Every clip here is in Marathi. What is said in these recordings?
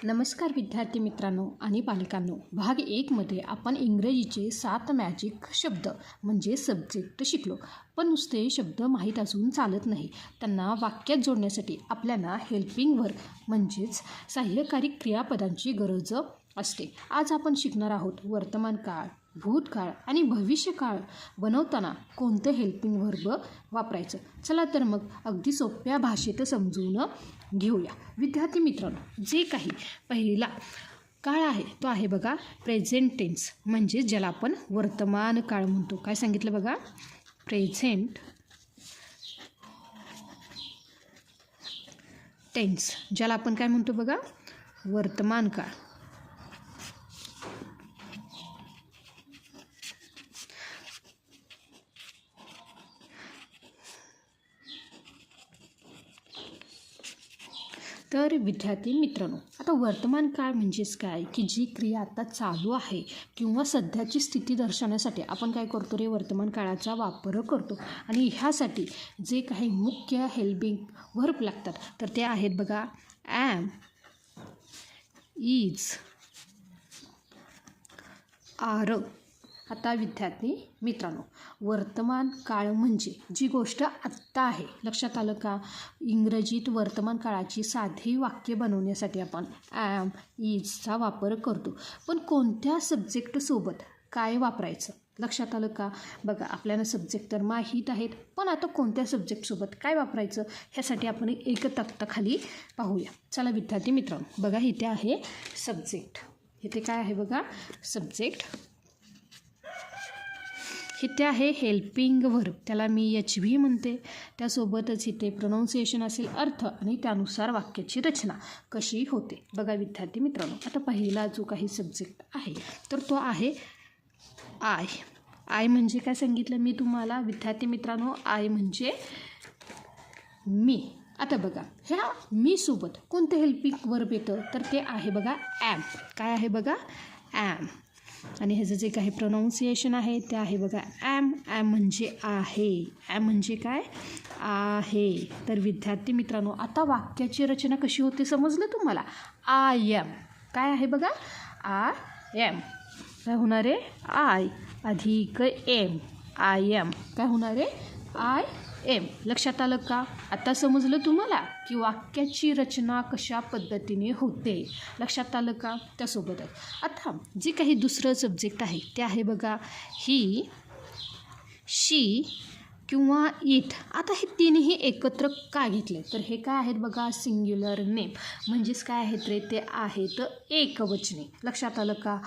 नमस्कार विद्यार्थी मित्रांनो आणि पालकांनो. भाग 1 मध्ये आपण इंग्रजीचे 7 मॅजिक शब्द म्हणजे सब्जेक्ट शिकलो. पण नुसते शब्द माहीत असून चालत नाही. त्यांना वाक्यात जोडण्यासाठी आपल्याला हेल्पिंग वर्ब म्हणजेच सहाय्यकारी क्रियापदांची गरज असते. आज आपण शिकणार आहोत वर्तमान काळ, भूतकाळ आणि भविष्यकाळ बनवताना कोणतं हेल्पिंग वर्ब वापरायचं. चला तर मग अगदी सोप्या भाषेत समजून घेऊया. विद्यार्थी मित्रांनो, जे काही पहिला काळ आहे तो आहे बघा प्रेझेंट टेन्स, म्हणजे ज्याला आपण वर्तमान काळ म्हणतो. काय सांगितलं बघा, प्रेझेंट टेन्स, ज्याला आपण काय म्हणतो बघा, वर्तमान काळ. तर विद्यार्थी मित्रांनो, आता वर्तमान काळ म्हणजेच काय की जी क्रिया आता चालू आहे किंवा सध्याची स्थिती दर्शवण्यासाठी आपण काय करतो रे, वर्तमान काळाचा वापर करतो. आणि ह्यासाठी जे काही मुख्य हेल्पिंग वर्ब लागतात तर ते आहेत बघा ॲम, इज, आर. आता विद्यार्थी मित्रांनो, वर्तमान काळ म्हणजे जी गोष्ट आत्ता आहे. लक्षात आलं का? इंग्रजीत वर्तमान काळाची साधी वाक्य बनवण्यासाठी आपण ॲम, इजचा वापर करतो. पण कोणत्या सब्जेक्टसोबत काय वापरायचं लक्षात आलं का? बघा, आपल्याला सब्जेक्ट तर माहीत आहेत, पण आता कोणत्या सब्जेक्टसोबत काय वापरायचं ह्यासाठी आपण एक तक्ता खाली पाहूया. चला विद्यार्थी मित्रांनो, बघा इथे आहे सब्जेक्ट. इथे काय आहे बघा, सब्जेक्ट. इथे आहे हेल्पिंग वर्ब, त्याला मी HV म्हणते. त्यासोबतच इथे प्रोनाऊन्सिएशन असेल, अर्थ आणि त्यानुसार वाक्याची रचना कशी होते. बघा विद्यार्थी मित्रांनो, आता पहिला जो काही सब्जेक्ट आहे तर तो आहे आय. आय म्हणजे काय सांगितलं मी तुम्हाला विद्यार्थी मित्रांनो, आय म्हणजे मी. आता बघा, ह्या मी सोबत कोणतं हेल्पिंग वर्ब येतं तर ते आहे बघा ॲम. काय आहे बघा, ॲम. आणि ह्याचं जे काही प्रोनाऊन्सिएशन आहे ते आहे बघा ॲम. ॲम म्हणजे आहे. ॲम म्हणजे काय, आहे. तर विद्यार्थी मित्रांनो, आता वाक्याची रचना कशी होते समजलं तुम्हाला? I am. काय आहे बघा, आय एम. काय होणार आहे, आय अधिक एम, आय एम. काय होणार आहे, आय एम. लक्षात आलं का? आता समजलं तुम्हाला की वाक्याची रचना कशा पद्धतीने होते. लक्षात आलं का? त्यासोबतच आता जे काही दुसरं सब्जेक्ट आहे ते आहे बघा ही, शी किंवा इट. आता हे तिन्ही एकत्र का घेतले तर हे काय आहेत बघा सिंग्युलर नेम, म्हणजेच काय आहेत रे, ते आहेत एकवचनी. लक्षात आलं का?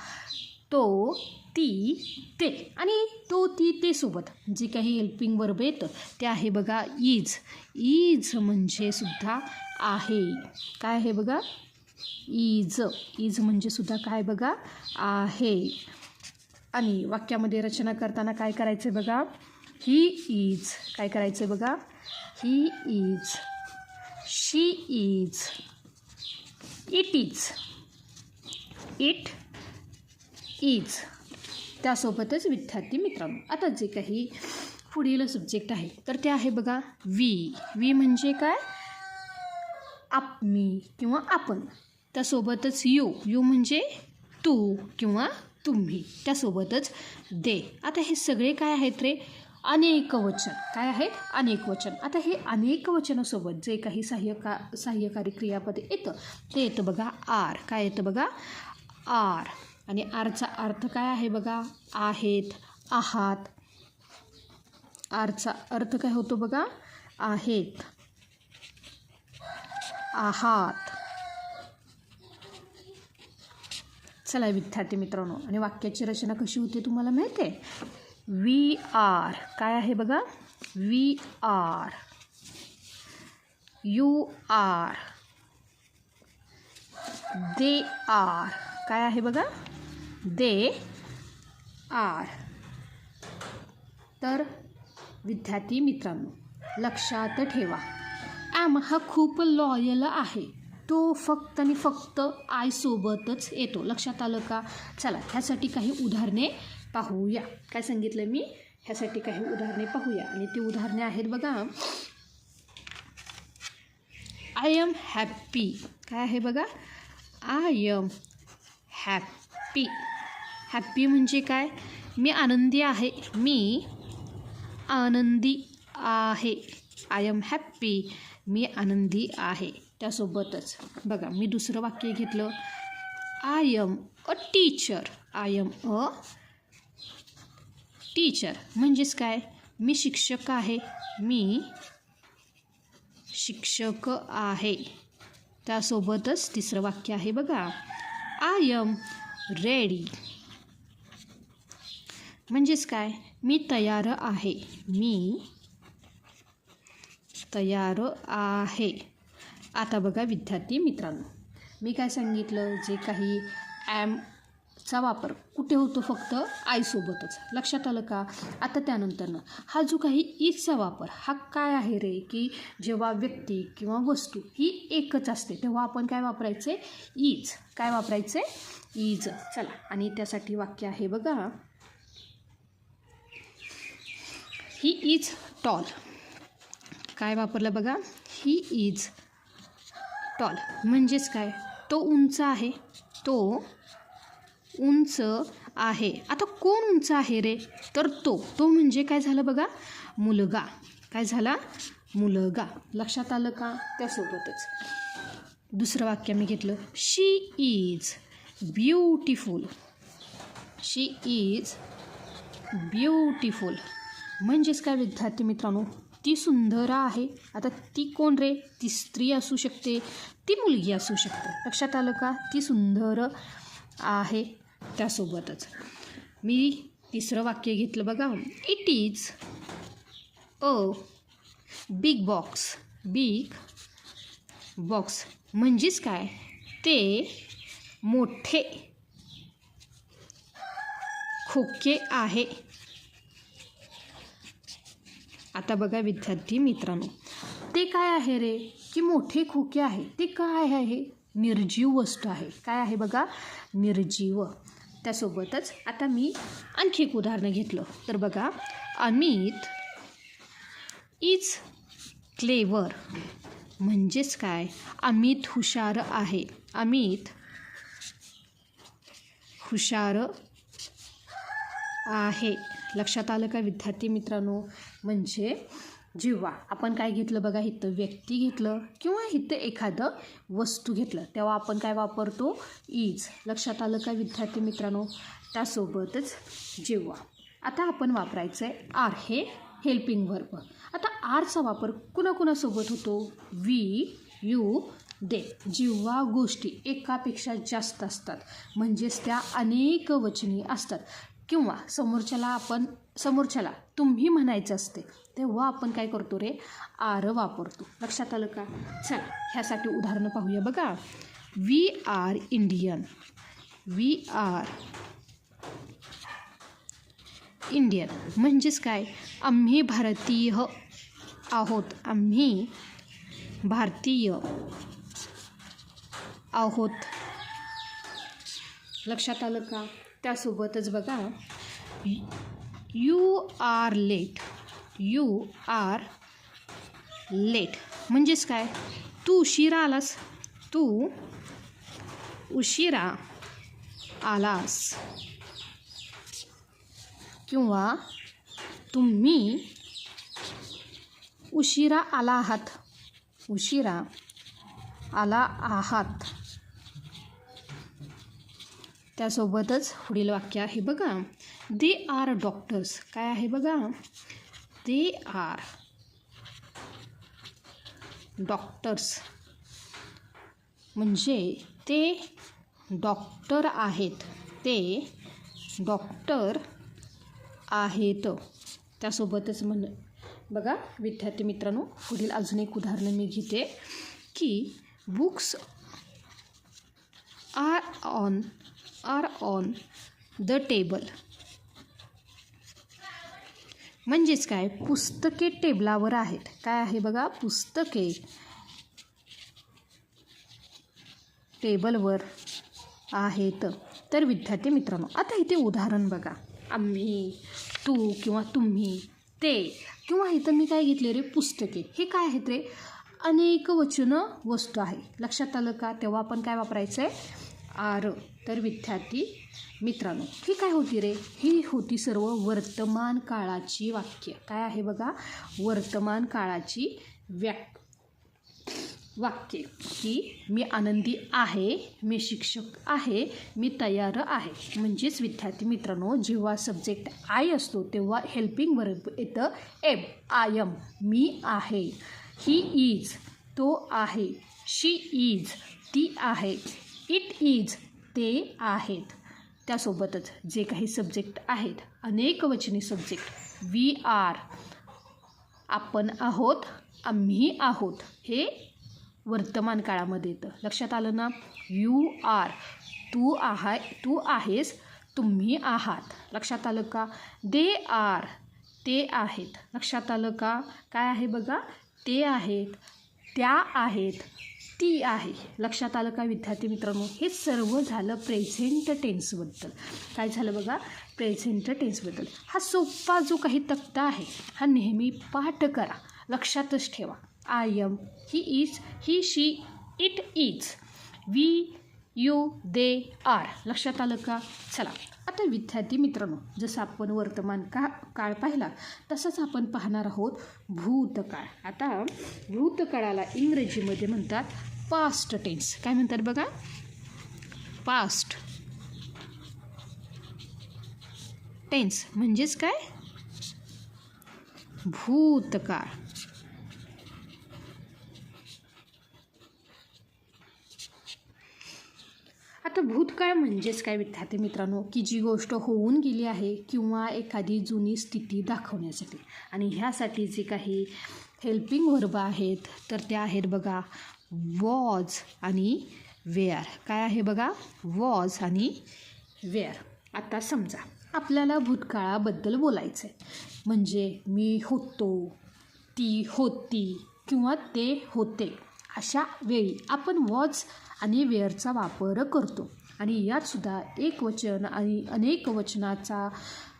तो, ती, ते. आणि तो, ती, ते सोबत जे काही हेल्पिंग वर्ब येतं ते आहे बघा इज. इज म्हणजे सुद्धा आहे. काय आहे बघा, इज. इज म्हणजे सुद्धा काय बघा, आहे. आणि वाक्यामध्ये रचना करताना काय करायचं बघा, ही इज. काय करायचं बघा, he is, she is, it is, it is. त्यासोबतच विद्यार्थी मित्रांनो, आता जे काही पुढील सब्जेक्ट आहे तर ते आहे बघा वी. वी म्हणजे काय, मी किंवा आपण. त्यासोबतच यू. यू म्हणजे तू किंवा तुम्ही. त्यासोबतच दे. आता हे सगळे काय आहेत रे, अनेक वचन. काय आहेत, अनेक वचन. आता हे अनेक वचनासोबत जे काही सहाय्यकारी क्रियापद येतं ते येतं बघा आर. काय येतं बघा, आर. आणि आरचा अर्थ काय आहे बघा, आहेत, आहात. आरचा अर्थ काय होतो बघा, आहेत, आहात. चला विद्यार्थी मित्रांनो, आणि वाक्याची रचना कशी होते तुम्हाला माहिती आहे? We are. काय आहे बघा, we are, you are, they are. काय आहे बघा, दे आर. तर विद्यार्थी मित्रांनो, लक्षात ठेवा, ॲम हा खूप लॉयल आहे. तो फक्त आणि फक्त आयसोबतच येतो. लक्षात आलं का? चला ह्यासाठी काही उदाहरणे पाहूया. काय सांगितलं मी, ह्यासाठी काही उदाहरणे पाहूया. आणि ती उदाहरणे आहेत बघा, आय एम हॅप्पी. काय आहे बघा, आय एम हॅप्पी. हॅप्पी म्हणजे काय? मी आनंदी आहे. मी आनंदी आहे. I am happy. मी आनंदी आहे. त्यासोबतच बघा मी दुसरं वाक्य घेतलं. I am a teacher. I am a teacher म्हणजेच काय? मी शिक्षक आहे. मी शिक्षक आहे. त्यासोबतच तिसरं वाक्य आहे बघा. आय एम रेडी म्हणजेच काय? मी तयार आहे. मी तयार आहे. आता बघा विद्यार्थी मित्रांनो, मी काय सांगितलं, जे काही ॲमचा वापर कुठे होतो? फक्त आयसोबतच. लक्षात आलं का? आता त्यानंतरनं हा जो काही इजचा वापर हा काय आहे रे? की जेव्हा व्यक्ती किंवा वस्तू ही एकच असते तेव्हा आपण काय वापरायचे? इज. काय वापरायचे? इज. चला, आणि त्यासाठी वाक्य आहे बघा. He is tall. काय वापरलं बघा? ही इज टॉल म्हणजेच काय? तो उंच आहे. तो उंच आहे. आता कोण उंच आहे रे? तर तो म्हणजे काय झालं बघा? मुलगा. काय झाला? मुलगा. लक्षात आलं का? त्यासोबतच दुसरं वाक्य मी घेतलं. She is beautiful. She is beautiful म्हणजेच काय विद्यार्थी मित्रांनो? ती सुंदर आहे. आता ती कोण रे? ती स्त्री असू शकते, ती मुलगी असू शकते. लक्षात आलं का? ती सुंदर आहे. त्यासोबतच मी तिसरं वाक्य घेतलं बघा. It is a big box. Big box म्हणजेच काय? ते मोठे खोके आहे. आता बघा विद्यार्थी मित्रांनो, ते काय आहे रे? की मोठे खोके आहे. ते काय आहे? निर्जीव वस्तू आहे. काय आहे बघा? निर्जीव. त्यासोबतच आता मी आणखी एक उदाहरण घेतलं तर बघा. अमित इज क्लेवर म्हणजेच काय? अमित हुशार आहे. अमित हुशार आहे. लक्षात आलं का विद्यार्थी मित्रांनो? म्हणजे जेव्हा आपण काय घेतलं बघा, इथं व्यक्ती घेतलं किंवा इथं एखादं वस्तू घेतलं तेव्हा आपण काय वापरतो? इज. लक्षात आलं का विद्यार्थी मित्रांनो? त्यासोबतच जेव्हा आता आपण वापरायचं आहे आर, हे हेल्पिंग वर्ब. आता आरचा वापर कुणाकुणासोबत होतो? वी, यू, दे. जेव्हा गोष्टी एकापेक्षा जास्त असतात म्हणजेच त्या अनेक वचनी असतात किंवा समोरच्याला तुम्ही म्हणायचं असते तेव्हा आपण काय करतो रे? आर वापरतो. लक्षात आलं का? चला, ह्यासाठी उदाहरणं पाहूया बघा. We are Indian. We are Indian म्हणजेच काय? आम्ही भारतीय आहोत. आम्ही भारतीय आहोत. लक्षात आलं का? त्यासोबतच बघा. You are late. You are late म्हणजेच काय? तू उशिरा आलास. तू उशिरा आलास. किंवा तुम्ही उशिरा आला आहात. उशिरा आला आहात. त्यासोबतच पुढील वाक्य आहे बघा. They are doctors. काय आहे बघा? दे आर डॉक्टर्स म्हणजे ते डॉक्टर आहेत. ते डॉक्टर आहेत. त्यासोबतच बघा विद्यार्थी मित्रांनो, पुढील अजून एक उदाहरण मी घेते की books are on the table म्हणजेच काय? पुस्तके टेबलावर आहेत. काय आहे बघा? पुस्तके टेबलवर आहेत. तर विद्यार्थी मित्रांनो, आता इथे उदाहरण बघा. आम्ही, तू किंवा तुम्ही, ते किंवा इथं मी काय घेतले रे? पुस्तके. हे काय आहेत रे? अनेक वचन वस्तू आहे. लक्षात आलं का? तेव्हा आपण काय वापरायचं आहे? आर. तर विद्यार्थी मित्रांनो, ही काय होती रे? ही होती सर्व वर्तमान काळाची वाक्य. काय आहे बघा? वर्तमान काळाची वाक्य. की मी आनंदी आहे, मी शिक्षक आहे, मी तयार आहे. म्हणजेच विद्यार्थी मित्रांनो, जेव्हा सब्जेक्ट आय असतो तेव्हा हेल्पिंग वर्ब येतं एम. आय एम, मी आहे. ही इज, तो आहे. शी इज, ती आहे. इट इज, ते आहेत. त्यासोबतच जे काही सब्जेक्ट आहेत, अनेक वचनी सब्जेक्ट, वी आर, आपण आहोत, आम्ही आहोत, हे वर्तमान काळामध्ये येतं. लक्षात आलं ना? यू आर, तू आहेस, तुम्ही आहात. लक्षात आलं का? दे आर, ते आहेत. लक्षात आलं का? काय आहे बघा? ते आहेत, त्या आहेत, ती आहे. लक्षात आलं का विद्यार्थी मित्रांनो? हे सर्व झालं प्रेझेंट टेन्सबद्दल. काय झालं बघा? प्रेझेंट टेन्सबद्दल. हा सोपा जो काही तक्ता आहे हा नेहमी पाठ करा, लक्षातच ठेवा. I am, he is, he she, it is, we, you, they, are. लक्षात आलं का? चला आता विद्यार्थी मित्रांनो, जसं आपण वर्तमान काळ पाहिला तसंच आपण पाहणार आहोत भूतकाळ. आता भूतकाळाला इंग्रजीमध्ये म्हणतात पास्ट टेन्स. काय म्हणतात बघा? पास्ट टेन्स म्हणजेच काय? भूतकाळ. आता भूतकाळ म्हणजेच काय विद्यार्थी मित्रांनो? की जी गोष्ट होऊन गेली आहे किंवा एखादी जुनी स्थिती दाखवण्यासाठी. आणि ह्यासाठी जे काही हेल्पिंग वर्ब आहेत तर त्या आहेत बघा वॉज आणि वेअर. काय आहे बघा? वॉज आणि वेअर. आता समजा आपल्याला भूतकाळाबद्दल बोलायचं आहे, म्हणजे मी होतो, ती होती किंवा ते होते, अशा वेळी आपण वॉज आणि वेअरचा वापर करतो. आणि यातसुद्धा एक वचन आणि अनेक वचनाचा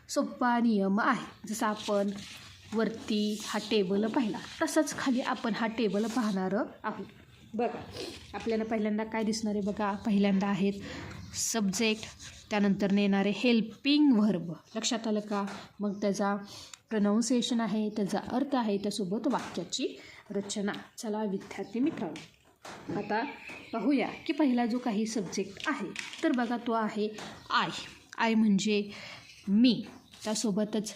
सोपा नियम आहे. जसं आपण वरती हा टेबल पाहिला तसंच खाली आपण हा टेबल पाहणार आहोत. बघा आपल्याला पहिल्यांदा काय दिसणार आहे बघा? पहिल्यांदा आहेत सब्जेक्ट, त्यानंतर येणारे हेल्पिंग व्हर्ब. लक्षात आलं का? मग त्याचा प्रोनाऊन्सिएशन आहे, त्याचा अर्थ आहे, त्यासोबत वाक्याची रचना. चला विद्यार्थी मित्रांनो, आता पाहूया की पहिला जो काही सब्जेक्ट आहे तर बघा तो आहे आय. आय म्हणजे मी, त्यासोबतच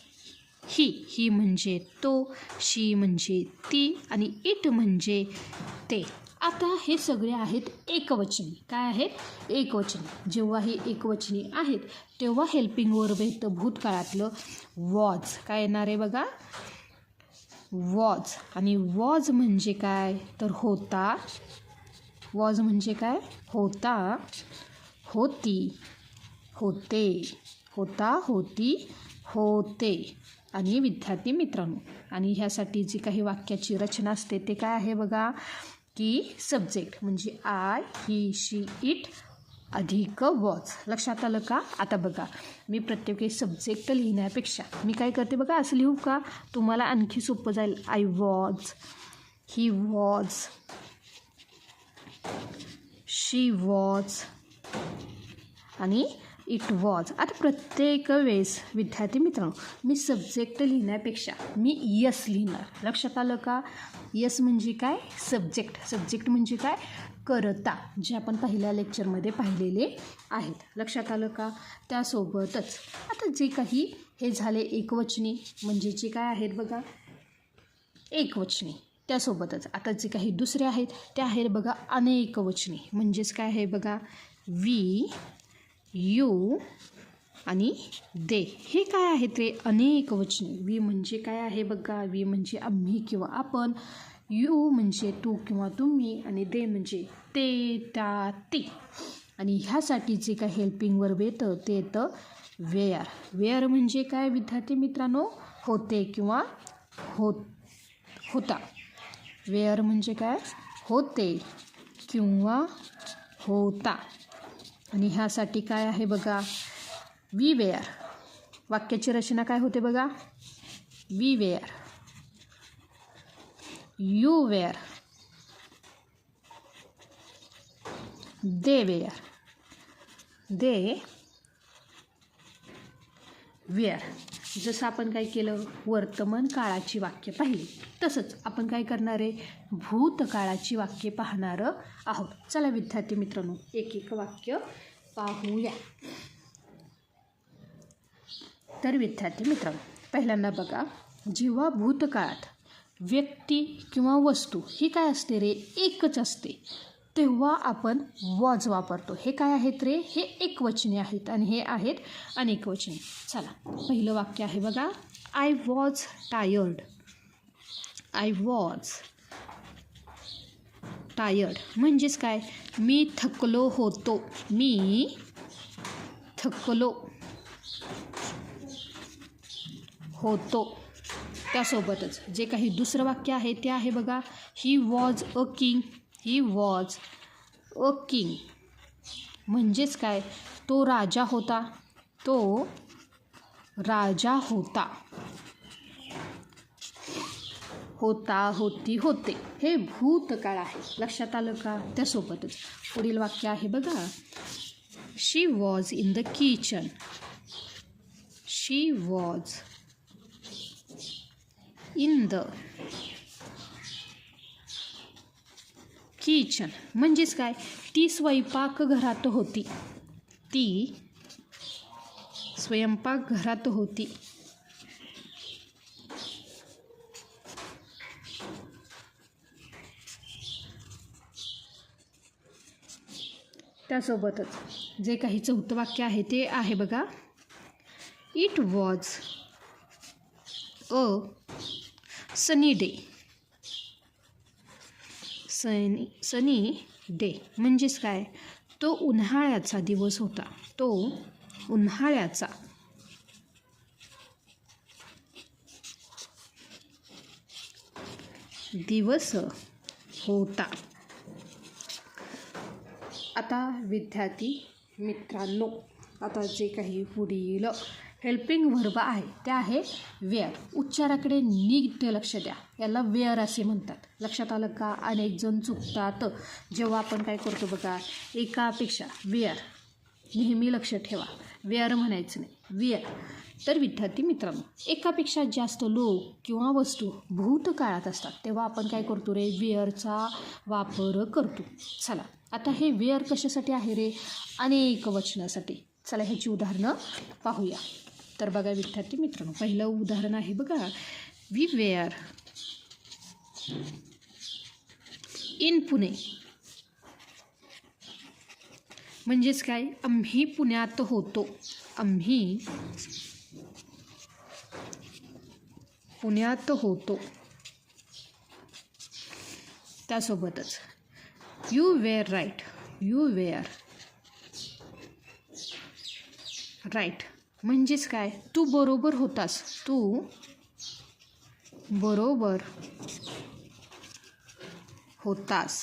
ही म्हणजे तो, शी म्हणजे ती आणि इट म्हणजे ते. आता हे सगळे आहेत एकवचनी. काय आहेत? एकवचनी. जेव्हा हे एकवचनी आहेत तेव्हा हेल्पिंग वर्ब येतं भूतकाळातलं वॉज. काय येणार आहे बघा? वॉज. आणि वॉज म्हणजे काय? तर होता. वॉज म्हणजे काय? होता, होती, होते, होता, होती, होते. आणि विद्यार्थी मित्रांनो, आणि ह्यासाठी जी काही वाक्याची रचना असते ते काय आहे बघा? की सब्जेक्ट म्हणजे आय, ही, शी, इट अधिक वॉज. लक्षात आलं का? आता बघा मी प्रत्येक वेळी सब्जेक्ट लिहिण्यापेक्षा मी काय करते बघा, असं लिहू का? तुम्हाला आणखी सोपं जाईल. I was, he was, she was आणि इट वॉज. आता प्रत्येक वेळेस विद्यार्थी मित्रांनो मी सब्जेक्ट लिहिण्यापेक्षा मी यस लिहिणार. लक्षात आलं का? यस म्हणजे काय? सब्जेक्ट. सब्जेक्ट म्हणजे काय? करता, जे आपण पहिल्या लेक्चरमध्ये पाहिलेले आहेत. लक्षात आलं का? त्यासोबतच आता जे काही हे झाले एकवचनी म्हणजे जे काय आहेत बघा एकवचनी, त्यासोबतच आता जे काही दुसरे आहेत ते आहेत बघा अनेकवचनी. म्हणजेच काय आहे बघा? वी, यू आणि दे. हे काय आहेत रे? अनेकवचनी. वी म्हणजे काय आहे बघा? वी म्हणजे आम्ही किंवा आपण, यू म्हणजे तू किंवा तुम्ही आणि दे म्हणजे ते, त्या, ती. आणि ह्यासाठी जे काय हेल्पिंग वर्ब येतं ते येतं वेअर. वेअर म्हणजे काय विद्यार्थी मित्रांनो? होते किंवा होता. वेअर म्हणजे काय? होते किंवा होता. आणि ह्यासाठी काय आहे बघा? We were. वाक्याची रचना काय होते बघा? We were, you were, they were. जसं आपण काय केलं, वर्तमान काळाची वाक्य पाहिली, तसंच आपण काय करणार आहे, भूतकाळाची वाक्य पाहणार आहोत. चला विद्यार्थी मित्रांनो, एक एक वाक्य पाहूया. तर विद्यार्थी मित्रांनो, पहिल्यांदा बघा, जेव्हा भूतकाळात व्यक्ती किंवा वस्तू ही काय असते रे, एकच असते, तेव्हा आपण वॉज वापरतो. हे काय आहेत रे, हे एकवचनी आहेत आणि हे आहेत अनेकवचनी. चला पहिलं वाक्य आहे बघा, I was tired. I was tired म्हणजेच काय, मी थकलो होतो. मी थकलो होतो. त्यासोबतच जे काही दुसरं वाक्य आहे ते आहे बघा, he was a king. He was a king म्हणजेच काय, तो राजा होता. तो राजा होता. होता, होती, होते हे भूतकाळ आहे. लक्षात आलं का? त्यासोबतच पुढील वाक्य आहे बघा, she was in the kitchen. She was in the kitchen म्हणजेच काय, ती स्वयंपाकघरात होती. ती स्वयंपाकघरात होती. त्यासोबतच जे काही चौथं वाक्य आहे ते आहे बघा, it was a sunny day. Sunny day म्हणजेच काय, तो उन्हाळ्याचा दिवस होता. तो उन्हाळ्याचा दिवस होता. आता विद्यार्थी मित्रांनो, आता जे काही पुढील हेल्पिंग व्हर्ब आहे ते आहे वेअर. उच्चाराकडे नीट लक्ष द्या. याला वेअर असे म्हणतात. लक्षात आलं का? अनेक जण चुकतात जेव्हा आपण काय करतो बघा, एकापेक्षा वेअर नेहमी लक्ष ठेवा, वेअर म्हणायचं नाही, वेअर. तर विद्यार्थी मित्रांनो, एकापेक्षा जास्त लोक किंवा वस्तू भूतकाळात असतात तेव्हा आपण काय करतो रे, वेअरचा वापर करतो. चला आता हे वेअर कशासाठी आहे रे, अनेक वचनासाठी. चला ह्याची उदाहरणं पाहूया. तर बघा विद्यार्थी मित्रांनो, पहिलं उदाहरण आहे बघा, वी वेअर इन पुणे. म्हणजेच काय, आम्ही पुण्यात होतो. आम्ही पुण्यात होतो. त्यासोबतच you were right. You were right म्हणजेच काय, तू बरोबर होतास. तू बरोबर होतास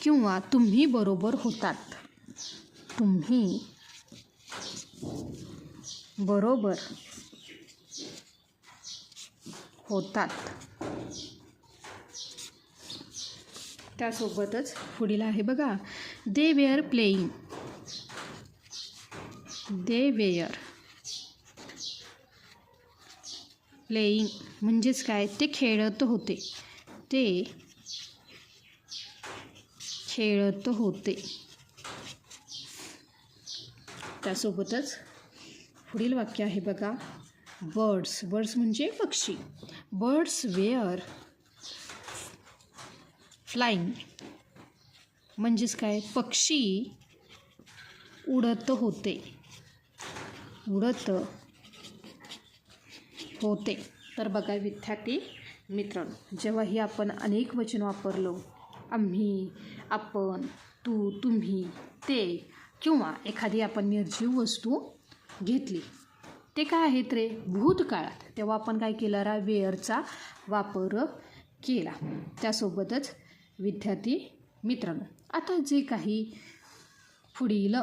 किंवा तुम्ही बरोबर होतात. तुम्ही बरोबर होतात. त्यासोबतच पुढील आहे बघा, they were playing. They were playing म्हणजेच काय, ते खेळत होते. ते खेळत होते. त्यासोबतच पुढील वाक्य आहे बघा, बर्ड्स. बर्ड्स म्हणजे पक्षी. बर्ड्स वेअर फ्लाइंग म्हणजेच काय, पक्षी उडत होते. उडत होते. तर बघा विद्यार्थी मित्रांनो, जेव्हाही आपण अनेक वचन वापरलो, आम्ही, आपण, तू, तुम्ही, ते किंवा एखादी आपण निर्जीव वस्तू घेतली, ते काय आहेत रे, भूतकाळात, तेव्हा आपण काय केलं रा, वेअरचा वापर केला. त्यासोबतच विद्यार्थी मित्रांनो, आता जे काही पुढील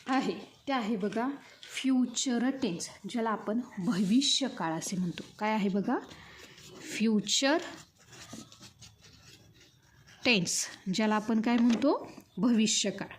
आहे ते आहे बघा, फ्युचर टेन्स, ज्याला आपण भविष्यकाळ असे म्हणतो. काय आहे बघा, फ्युचर टेन्स, ज्याला आपण काय म्हणतो, भविष्यकाळ.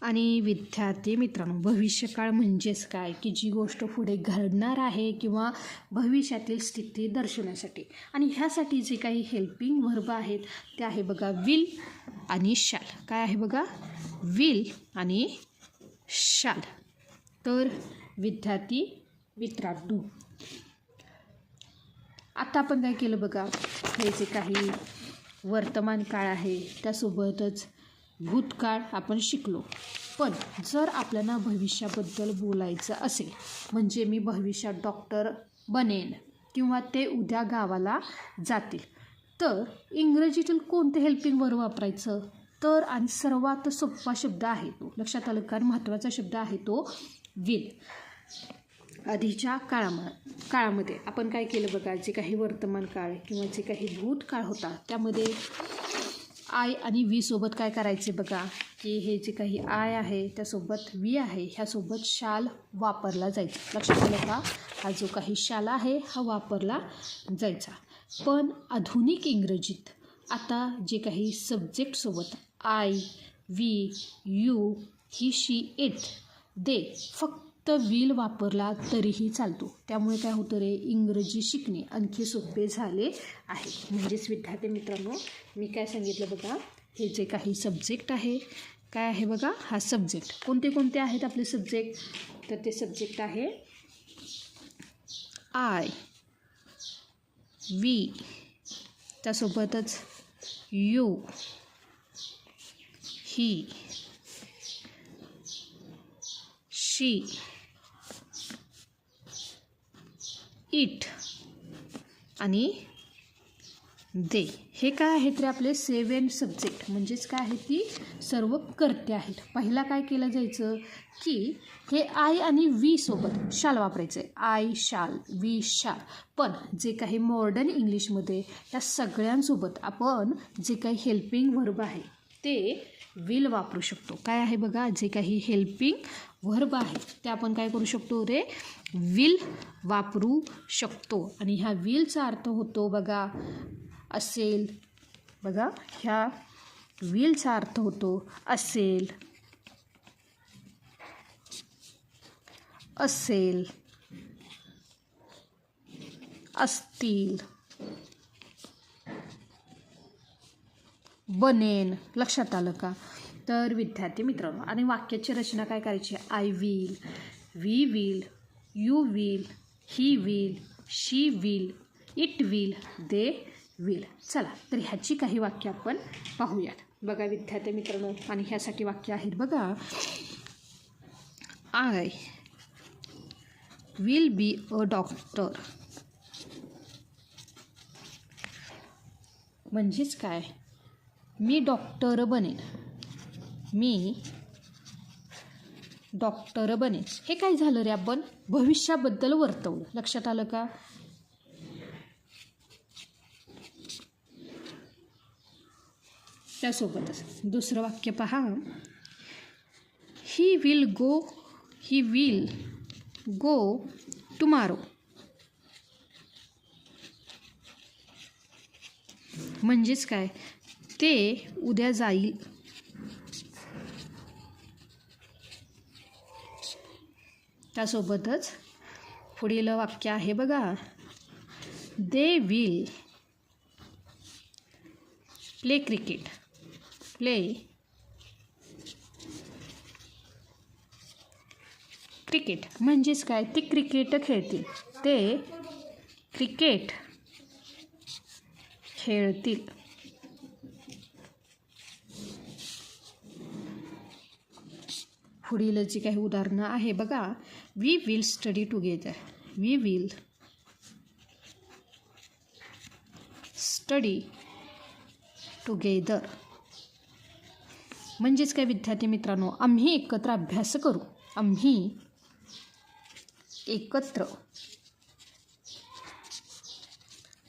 आणि विद्यार्थी मित्रांनो, भविष्यकाळ म्हणजेच काय, की जी गोष्ट पुढे घडणार आहे किंवा भविष्यातील स्थिती दर्शवण्यासाठी. आणि ह्यासाठी जे काही हेल्पिंग व्हर्ब आहेत ते आहे बघा विल आणि शाल. काय आहे बघा, विल आणि शाल. तर विद्यार्थी मित्रांनो, आता आपण काय केलं बघा, हे जे काही वर्तमान काळ आहे त्यासोबतच भूतकाळ आपण शिकलो. पण जर आपल्याला भविष्याबद्दल बोलायचं असेल, म्हणजे मी भविष्यात डॉक्टर बनेन किंवा ते उद्या गावाला जातील, तर इंग्रजीतील कोणते हेल्पिंग वर्ब वापरायचं, तर आणि सर्वात सोपा शब्द आहे तो, लक्षात आलं का, महत्त्वाचा शब्द आहे तो विल. आधीच्या काळामध्ये आपण काय केलं बघा, जे काही वर्तमान काळ किंवा जे काही भूतकाळ होता त्यामध्ये आय आणि वी सोबत काय करायचे बघा, की हे जे काही आय आहे त्यासोबत वी आहे, ह्यासोबत शाल वापरला जायचा. लक्षात आलं का, हा जो काही शाल आहे हा वापरला जायचा. पण आधुनिक इंग्रजीत आता जे काही सब्जेक्टसोबत I, we, you, he, she, it, they फक्त विल वापरला तरीही चालतो. त्यामुळे काय होतं रे, इंग्रजी शिकणे आणखी सोपे झाले आहे. म्हणजेच विद्यार्थी मित्रांनो, मी काय सांगितलं बघा, हे जे काही सब्जेक्ट आहे, काय आहे बघा, हा सब्जेक्ट कोणते कोणते आहेत आपले सब्जेक्ट, तर ते सब्जेक्ट आहे आय, वी, त्यासोबतच यू, ही, शी, इट आणि दे. हे काय आहेत रे आपले 7 सब्जेक्ट, म्हणजेच काय आहे, ती सर्व कर्ते आहेत. पहिला काय केलं जायचं, की हे आय आणि वी सोबत शाल वापरायचं आहे, आय शाल, वी शाल. पण जे काही मॉडर्न इंग्लिशमध्ये या सगळ्यांसोबत आपण जे काही हेल्पिंग व्हर्ब आहे ते विल वापरू शकतो. काय आहे बघा, जे काही हेल्पिंग व्हर्ब आहे ते आपण काय करू शकतो रे, विल वापरू शकतो. आणि ह्या विलचा अर्थ होतो बघा असेल, बघा ह्या विलचा अर्थ होतो असेल, असेल, असतील, बनेन. लक्षात आलं का. तर विद्यार्थी मित्रांनो, आणि वाक्याची रचना काय करायची, I will, we will, you will, he will, she will, it will, they will. चला तर ह्याची काही वाक्य आपण पाहूयात. बघा विद्यार्थी मित्रांनो, आणि ह्यासाठी वाक्य आहेत बघा, I will be a doctor. म्हणजेच काय, मी डॉक्टर बनेन, मी डॉक्टर बनेन. हे काय झालं रे, आपण भविष्याबद्दल वर्तवलं. लक्षात आलं का. त्यासोबतच दुसरं वाक्य पहा, ही विल गो टुमारो. म्हणजेच काय, ते उद्या जाईल. त्यासोबतच पुढील वाक्य आहे बघा, they will play cricket. Play cricket म्हणजेच काय, ते क्रिकेट खेळतील, ते क्रिकेट खेळतील. पुढील जी काही उदाहरणं आहे बघा, we will study together. We will study together. म्हणजेच काय विद्यार्थी मित्रांनो, आम्ही एकत्र अभ्यास करू. आम्ही एकत्र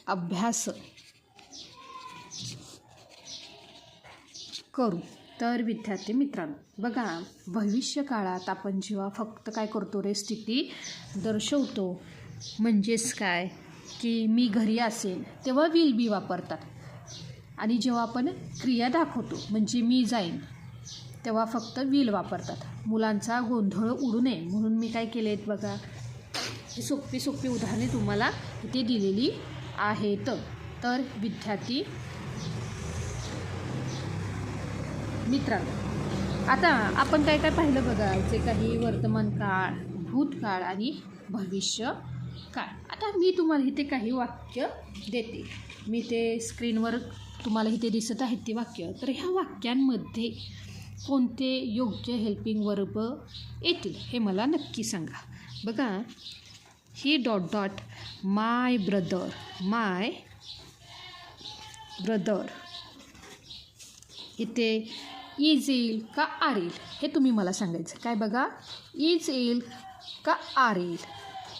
अभ्यास करू. तर विद्यार्थी मित्रांनो बघा, भविष्य काळात आपण जेव्हा फक्त काय करतो रे, स्थिती दर्शवतो. म्हणजेच काय की मी घरी असेल तेव्हा विल बी वापरतात, आणि जेव्हा आपण क्रिया दाखवतो म्हणजे मी जाईन तेव्हा फक्त विल वापरतात. मुलांचा गोंधळ उडू नये म्हणून मी काय केले आहेत बघा, ही सोपी सोपी उदाहरणे तुम्हाला इथे दिलेली आहेत. तर विद्यार्थी मित्रांनो आता आपण काय काय पाहिलं बघा, जे काही वर्तमान काळ, भूतकाळ आणि भविष्य काळ. आता मी तुम्हाला इथे काही वाक्य देते, मी ते स्क्रीनवर तुम्हाला इथे दिसत आहेत ती वाक्य. तर ह्या वाक्यांमध्ये कोणते योग्य हेल्पिंग वर्ब येतील हे मला नक्की सांगा. बघा, ही डॉट डॉट माय ब्रदर इथे इज येईल का आर येईल हे तुम्ही मला सांगायचं. काय बघा, इज येईल का आर येईल.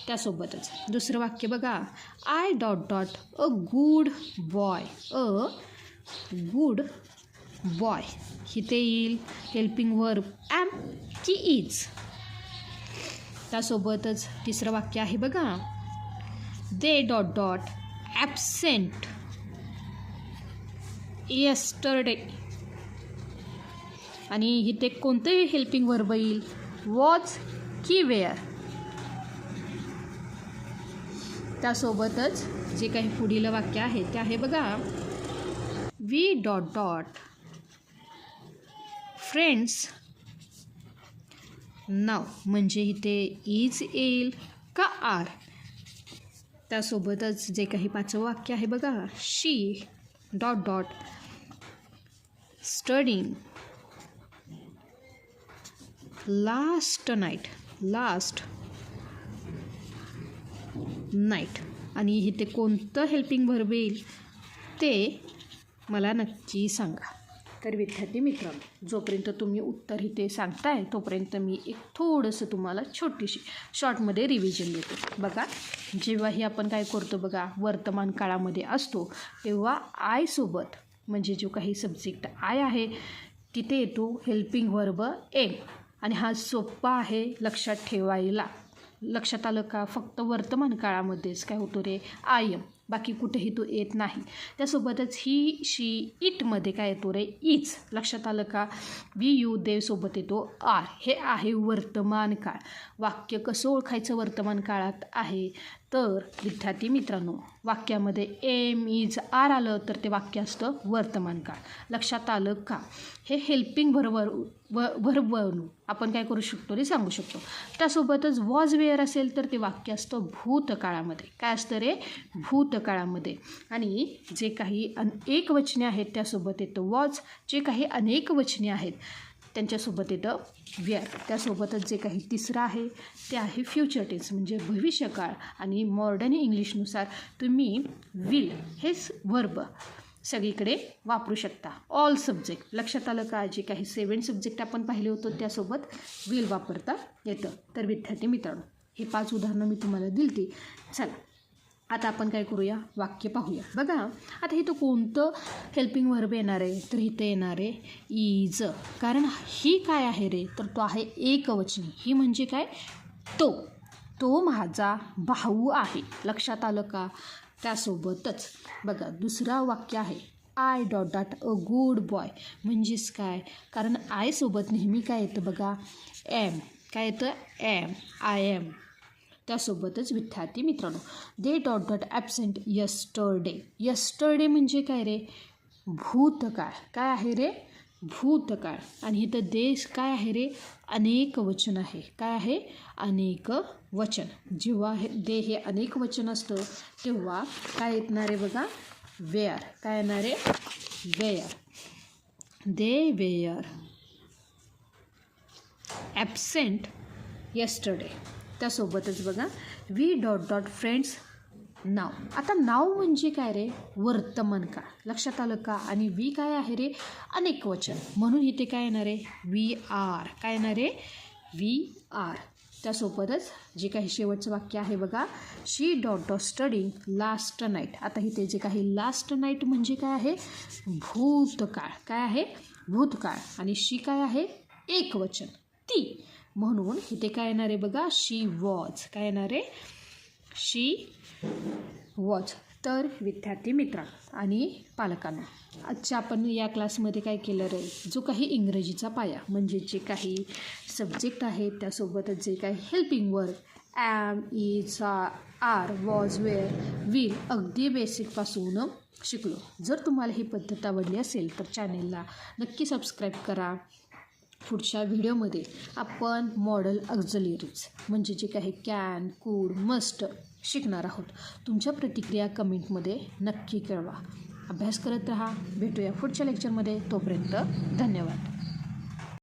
त्यासोबतच दुसरं वाक्य बघा, I dot dot a good boy इथे येईल हेल्पिंग वर्ब ॲम की इज. त्यासोबतच तिसरं वाक्य आहे बघा, दे डॉट डॉट ॲबसेंट येस्टरडे, आणि इथे कोणतं हेल्पिंग वर्ब येईल, वॉज की वेअर. त्यासोबतच जे काही पुढील वाक्य आहे ते आहे बघा, वी डॉट डॉट फ्रेंड्स नाव, म्हणजे इथे इज येईल का आर. त्यासोबतच जे काही पाचवं वाक्य आहे बघा, she dot dot studying last night, आणि इथे कोणतं हेल्पिंग वर्ब येईल ते मला नक्की सांगा. तर विद्यार्थी मित्रांनो, जोपर्यंत तुम्ही उत्तर इथे सांगताय तोपर्यंत मी एक थोडंसं तुम्हाला छोटीशी शॉर्टमध्ये रिव्हिजन देतो. बघा, जेव्हाही आपण काय करतो बघा, वर्तमान काळामध्ये असतो तेव्हा आयसोबत म्हणजे जो काही सब्जेक्ट आय आहे तिथे येतो हेल्पिंग वर्ब एम, आणि हा सोपा आहे लक्षात ठेवायला. लक्षात आलं का? फक्त वर्तमान काळामध्येच काय होतो रे, आय एम, बाकी कुठेही तो येत नाही. त्यासोबतच ही, शी, इटमध्ये काय येतो रे, इज. लक्षात आलं का? वी, यू, देव सोबत येतो आर. हे आहे वर्तमान काळ. वाक्य कसं ओळखायचं वर्तमान काळात आहे तर विद्यार्थी मित्रांनो, वाक्यामध्ये एम, इज, आर आलं तर ते वाक्य असतं वर्तमान काळ. लक्षात आलं का? हे हेल्पिंग वर्बवरून आपण काय करू शकतो रे, सांगू शकतो. त्यासोबतच वॉज वेअर असेल तर ते वाक्य असतं भूतकाळामध्ये. काय असतं रे, भूतकाळामध्ये. आणि जे काही एक वचने आहेत त्यासोबत येतं वॉज, जे काही अनेक वचने आहेत त्यांच्यासोबत येतं वेअर. त्यासोबतच जे काही तिसरं आहे ते आहे फ्युचर टेन्स म्हणजे भविष्यकाळ, आणि मॉडर्न इंग्लिशनुसार तुम्ही विल हेच वर्ब सगळीकडे वापरू शकता. All subject. लक्षात आलं का? जे काही 7 सब्जेक्ट आपण पाहिले होतो त्यासोबत विल वापरता येतं. तर विद्यार्थी मित्रांनो, ही 5 उदाहरणं मी तुम्हाला दिली. चला आता आपण काय करूया, वाक्य पाहूया. बघा, आता इथं कोणतं हेल्पिंग वर्ब येणार आहे तर इथं येणार आहे इज. कारण ही काय आहे रे, तर तो आहे एकवचनी. ही म्हणजे काय, तो माझा भाऊ आहे. लक्षात आलं का? त्यासोबतच बघा दुसरा वाक्य आहे I dot dot a good boy. म्हणजेच काय, कारण आयसोबत नेहमी काय येतं बघा, एम. काय येतं, एम, आय एम. त्यासोबतच विद्यार्थी मित्रांनो, दे डॉट डॉट ॲबसेंट यस्टरडे म्हणजे काय रे, भूतकाळ. काय आहे रे, भूतकाळ. आणि इथं देश काय आहे रे, अनेक वचन आहे. काय आहे, अनेक वचन. जेव्हा दे हे अनेक वचन असतं तेव्हा काय येणार आहे बघा, वेअर. काय येणार आहे, were. They were absent yesterday. त्यासोबतच बघा वी डॉट डॉट फ्रेंड्स नाव. आता नाव म्हणजे काय रे, वर्तमान काळ. लक्षात आलं का? आणि वी काय आहे रे, अनेक वचन. म्हणून इथे काय येणार आहे, वी आर. काय येणार आहे, वी आर. त्यासोबतच जे काही शेवटचं वाक्य आहे बघा, she dot dot studying last night. आता इथे जे काही लास्ट नाईट म्हणजे काय आहे, भूतकाळ. काय आहे, भूतकाळ आणि शी काय आहे एकवचन ती. म्हणून इथे काय येणार आहे बघा शी वॉज. काय येणार आहे शी वॉज. तर विद्यार्थी मित्रांनो आणि पालकांना आजच्या आपण या क्लासमध्ये काय केलं रे जो काही इंग्रजीचा पाया म्हणजे जे काही सब्जेक्ट आहेत त्यासोबतच जे काही helping verb am is are was were will अगदी बेसिकपासून शिकलो. जर तुम्हाला ही पद्धत आवडली असेल तर चॅनेलला नक्की सबस्क्राईब करा. पुढच्या व्हिडिओमध्ये आपण मॉडल ऑक्झिलरीज म्हणजे जे काही कॅन कूड मस्ट शिकणार आहोत. तुमच्या प्रतिक्रिया कमेंटमध्ये नक्की कळवा. अभ्यास करत राहा. भेटूया पुढच्या लेक्चरमध्ये. तोपर्यंत धन्यवाद.